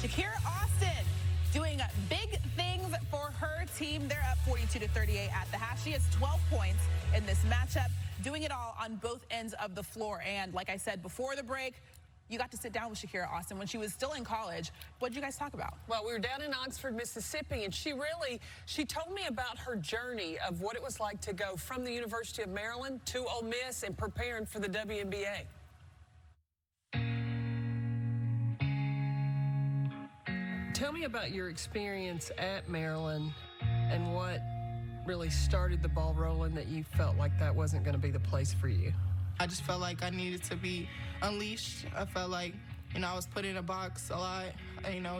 Shakira Austin doing big things for her team. They're up 42-38 at the half. She has 12 points in this matchup, doing it all on both ends of the floor. And like I said before the break, you got to sit down with Shakira Austin when she was still in college. What did you guys talk about? Well, we were down in Oxford, Mississippi, and she told me about her journey of what it was like to go from the University of Maryland to Ole Miss and preparing for the WNBA. Tell me about your experience at Maryland and what really started the ball rolling that you felt like that wasn't going to be the place for you. I just felt like I needed to be unleashed. I felt like, I was put in a box a lot,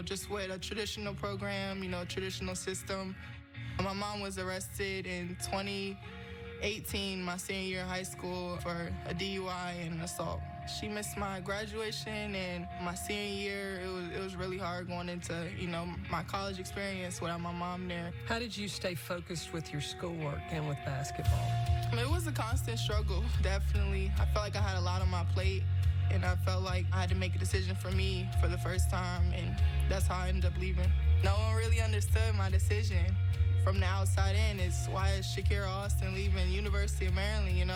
just with a traditional program, a traditional system. My mom was arrested in 2018, my senior year of high school, for a DUI and assault. She missed my graduation, and my senior year, it was really hard going into, my college experience without my mom there. How did you stay focused with your schoolwork and with basketball? It was a constant struggle, definitely. I felt like I had a lot on my plate, and I felt like I had to make a decision for me for the first time, and that's how I ended up leaving. No one really understood my decision from the outside in. It's why is Shakira Austin leaving University of Maryland,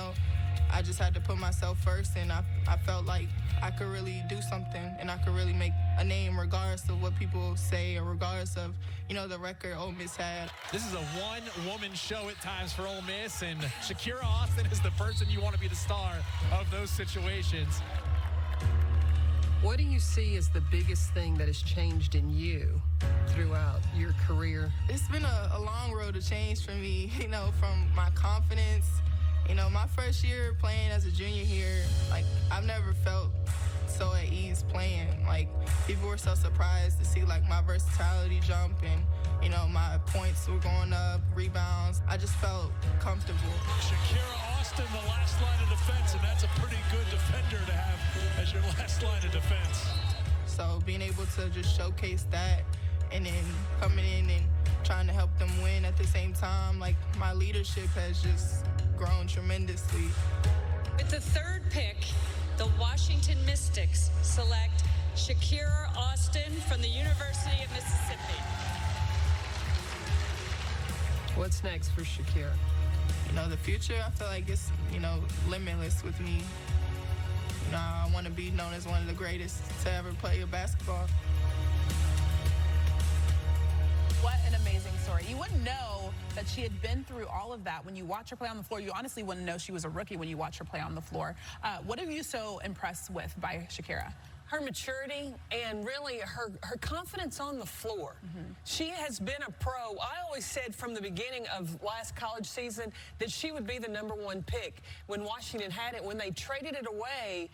I just had to put myself first, and I felt like I could really do something, and I could really make a name regardless of what people say or regardless of, the record Ole Miss had. This is a one-woman show at times for Ole Miss, and Shakira Austin is the person you want to be the star of those situations. What do you see as the biggest thing that has changed in you throughout your career? It's been a long road to change for me, from my confidence. My first year playing as a junior here, I've never felt so at ease playing. People were so surprised to see, my versatility jump and, my points were going up, rebounds. I just felt comfortable. Shakira Austin, the last line of defense, and that's a pretty good defender to have as your last line of defense. So being able to just showcase that and then coming in and trying to help them win at the same time, my leadership has just grown tremendously. With the third pick, the Washington Mystics select Shakira Austin from the University of Mississippi. What's next for Shakira? The future, I feel like it's, limitless with me. I want to be known as one of the greatest to ever play basketball. What an amazing story. You wouldn't know that she had been through all of that when you watch her play on the floor. You honestly wouldn't know she was a rookie when you watch her play on the floor. What are you so impressed with by Shakira? Her maturity and really her confidence on the floor. She has been a pro. I always said from the beginning of last college season that she would be the #1 pick when Washington had it. When they traded it away,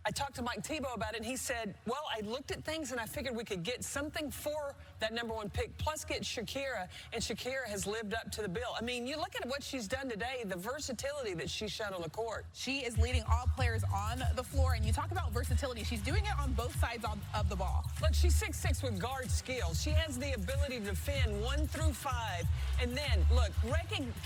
I talked to Mike Tebow about it, and he said, well, I looked at things, and I figured we could get something for that #1 pick, plus get Shakira, and Shakira has lived up to the bill. I mean, you look at what she's done today, the versatility that she's shown on the court. She is leading all players on the floor, and you talk about versatility. She's doing it on both sides of the ball. Look, she's 6'6" with guard skills. She has the ability to defend 1 through 5, and then, look,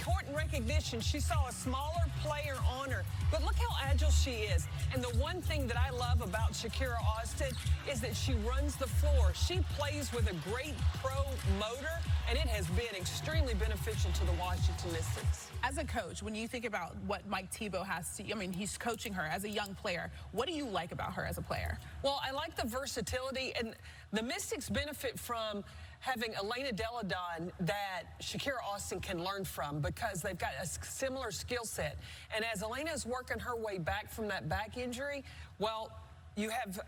court recognition, she saw a smaller player on her, but look how agile she is, and the one thing that I love about Shakira Austin is that she runs the floor. She plays with a great pro motor, and it has been extremely beneficial to the Washington Mystics. As a coach, when you think about what Mike Tebow has to, he's coaching her as a young player. What do you like about her as a player? Well, I like the versatility, and the Mystics benefit from having Elena Deladon that Shakira Austin can learn from because they've got a similar skill set. And as Elena is working her way back from that back injury, well, you have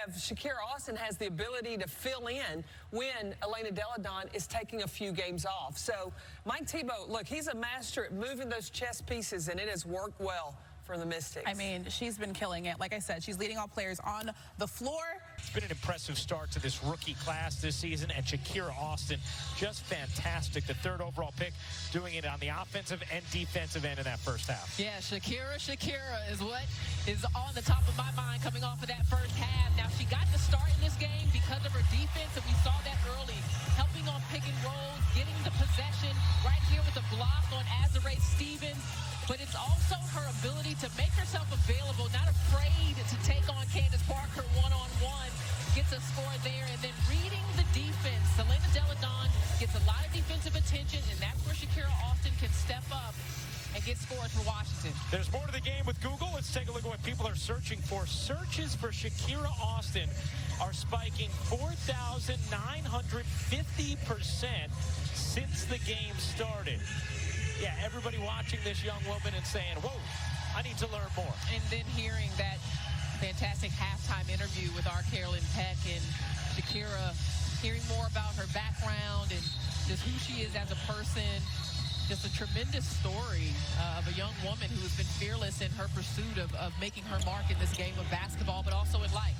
Shakira Austin has the ability to fill in when Elena Deladon is taking a few games off. So Mike Tebow, look, he's a master at moving those chess pieces, and it has worked well for the Mystics. She's been killing it. Like I said, she's leading all players on the floor. It's been an impressive start to this rookie class this season, and Shakira Austin, just fantastic. The 3rd overall pick, doing it on the offensive and defensive end in that first half. Yeah, Shakira is what is on the top of my mind coming off of that first half. Now, she got the start in this game because of her defense, and we saw that early, helping on pick and rolls, getting the possession right here with a block on Azurá Stevens. But it's also her ability to make herself available, not afraid to take on Candace Parker one-on-one, gets a score there, and then reading defense. Elena Deladon gets a lot of defensive attention, and that's where Shakira Austin can step up and get scores for Washington. There's more to the game with Google. Let's take a look at what people are searching for. Searches for Shakira Austin are spiking 4,950% since the game started. Yeah, everybody watching this young woman and saying, whoa, I need to learn more. And then hearing that fantastic halftime interview with our Carolyn Peck and Shakira, hearing more about her background and just who she is as a person. Just a tremendous story of a young woman who has been fearless in her pursuit of making her mark in this game of basketball, but also in life.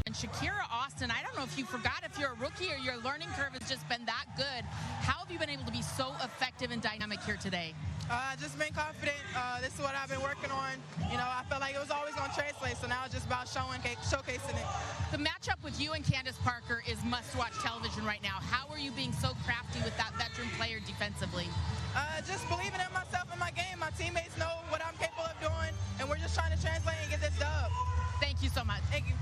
And Shakira Austin, I don't know if you forgot, if you're a rookie or your learning curve has just been that good. How have you been able to be so effective and dynamic here today? Just been confident. This is what I've been working on. You know, I felt like it was always going to translate, so now it's just about showcasing it. The matchup with you and Candace Parker is must-watch television right now. How are you being so crafty with that veteran player defensively? Just believing in myself and my game. My teammates know what I'm capable of doing, and we're just trying to translate and get this dub. Thank you so much. Thank you.